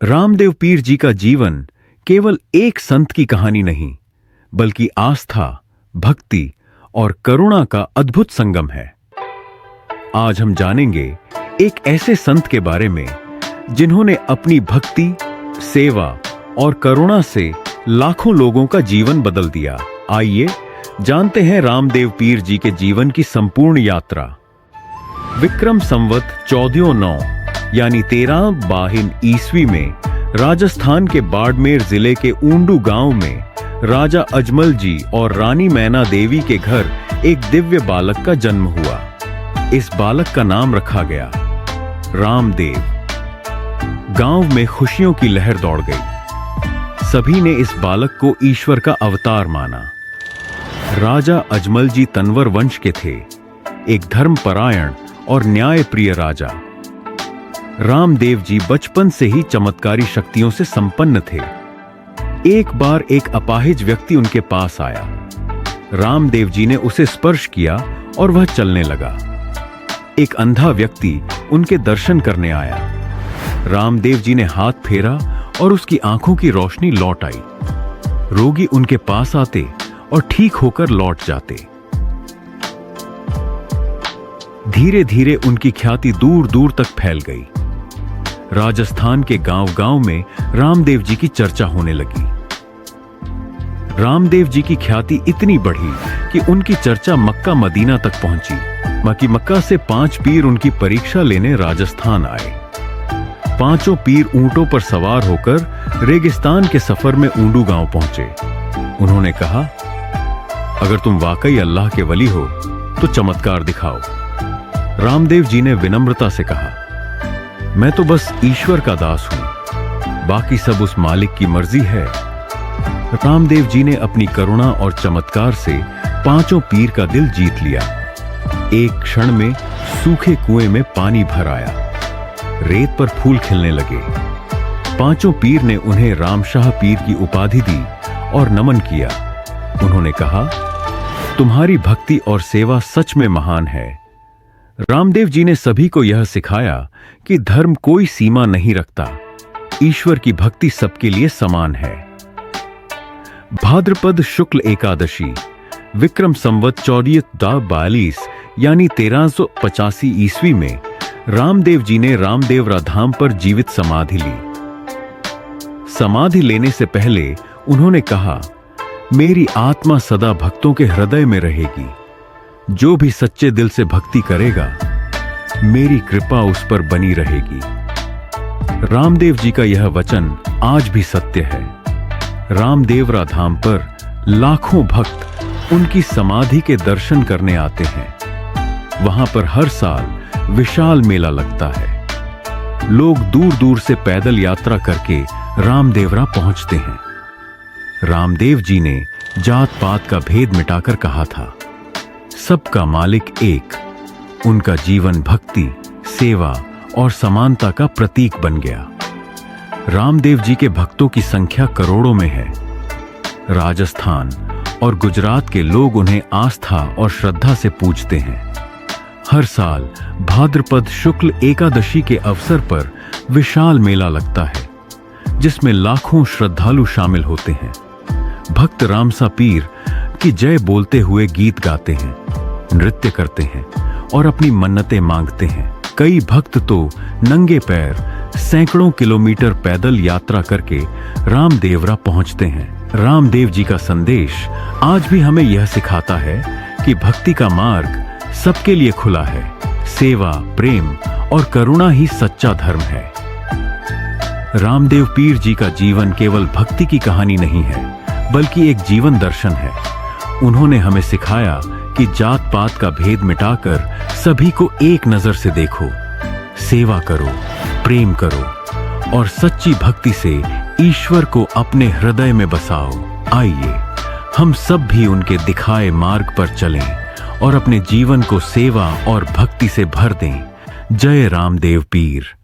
रामदेव पीर जी का जीवन केवल एक संत की कहानी नहीं, बल्कि आस्था, भक्ति और करुणा का अद्भुत संगम है। आज हम जानेंगे एक ऐसे संत के बारे में जिन्होंने अपनी भक्ति, सेवा और करुणा से लाखों लोगों का जीवन बदल दिया। आइए जानते हैं रामदेव पीर जी के जीवन की संपूर्ण यात्रा। विक्रम संवत 1409 यानी 1352 ईस्वी में राजस्थान के बाड़मेर जिले के ऊंडू गांव में राजा अजमल जी और रानी मैना देवी के घर एक दिव्य बालक का जन्म हुआ। इस बालक का नाम रखा गया रामदेव। गांव में खुशियों की लहर दौड़ गई। सभी ने इस बालक को ईश्वर का अवतार माना। राजा अजमल जी तंवर वंश के थे, एक धर्मपरायण और न्यायप्रिय राजा। रामदेव जी बचपन से ही चमत्कारी शक्तियों से संपन्न थे। एक बार एक अपाहिज व्यक्ति उनके पास आया। रामदेव जी ने उसे स्पर्श किया और वह चलने लगा। एक अंधा व्यक्ति उनके दर्शन करने आया। रामदेव जी ने हाथ फेरा और उसकी आंखों की रोशनी लौट आई। रोगी उनके पास आते और ठीक होकर लौट जाते। धीरे धीरे उनकी ख्याति दूर दूर तक फैल गई। राजस्थान के गांव-गांव में रामदेव जी की चर्चा होने लगी। रामदेव जी की ख्याति इतनी बढ़ी कि उनकी चर्चा मक्का मदीना तक पहुंची। मक्का से 5 पीर उनकी परीक्षा लेने राजस्थान आए। 5 पीर ऊंटों पर सवार होकर रेगिस्तान के सफर में ऊंडू गांव पहुंचे। उन्होंने कहा, अगर तुम वाकई अल्लाह के वली हो तो चमत्कार दिखाओ। रामदेव जी ने विनम्रता से कहा, मैं तो बस ईश्वर का दास हूं, बाकी सब उस मालिक की मर्जी है। रामदेव जी ने अपनी करुणा और चमत्कार से 5 पीर का दिल जीत लिया। एक क्षण में सूखे कुएं में पानी भर आया। रेत पर फूल खिलने लगे। 5 पीर ने उन्हें रामशाह पीर की उपाधि दी और नमन किया। उन्होंने कहा, तुम्हारी भक्ति और सेवा सच में महान है। रामदेव जी ने सभी को यह सिखाया कि धर्म कोई सीमा नहीं रखता। ईश्वर की भक्ति सबके लिए समान है। भाद्रपद शुक्ल एकादशी विक्रम संवत 1442 यानी 1385 ईस्वी में रामदेव जी ने रामदेवरा धाम पर जीवित समाधि ली। समाधि लेने से पहले उन्होंने कहा, मेरी आत्मा सदा भक्तों के हृदय में रहेगी। जो भी सच्चे दिल से भक्ति करेगा, मेरी कृपा उस पर बनी रहेगी। रामदेव जी का यह वचन आज भी सत्य है। रामदेवरा धाम पर लाखों भक्त उनकी समाधि के दर्शन करने आते हैं। वहां पर हर साल विशाल मेला लगता है। लोग दूर दूर से पैदल यात्रा करके रामदेवरा पहुंचते हैं। रामदेव जी ने जात पात का भेद मिटाकर कहा था, सबका मालिक एक। उनका जीवन भक्ति, सेवा और समानता का प्रतीक बन गया। रामदेव जी के भक्तों की संख्या करोड़ों में है। राजस्थान और गुजरात के लोग उन्हें आस्था और श्रद्धा से पूजते हैं। हर साल भाद्रपद शुक्ल एकादशी के अवसर पर विशाल मेला लगता है, जिसमें लाखों श्रद्धालु शामिल होते हैं। भक्त रामसा पीर की जय बोलते हुए गीत गाते हैं, नृत्य करते हैं और अपनी मन्नतें मांगते हैं। कई भक्त तो नंगे पैर सैकड़ों किलोमीटर पैदल यात्रा करके रामदेवरा पहुंचते हैं। रामदेव जी का संदेश आज भी हमें यह सिखाता है कि भक्ति का मार्ग सबके लिए खुला है। सेवा, प्रेम और करुणा ही सच्चा धर्म है। रामदेव पीर जी का जीवन केवल भक्ति की कहानी नहीं है, बल्कि एक जीवन दर्शन है। उन्होंने हमें सिखाया कि जात पात का भेद मिटाकर सभी को एक नजर से देखो, सेवा करो, प्रेम करो और सच्ची भक्ति से ईश्वर को अपने हृदय में बसाओ। आइए हम सब भी उनके दिखाए मार्ग पर चलें और अपने जीवन को सेवा और भक्ति से भर दें। जय रामदेव पीर।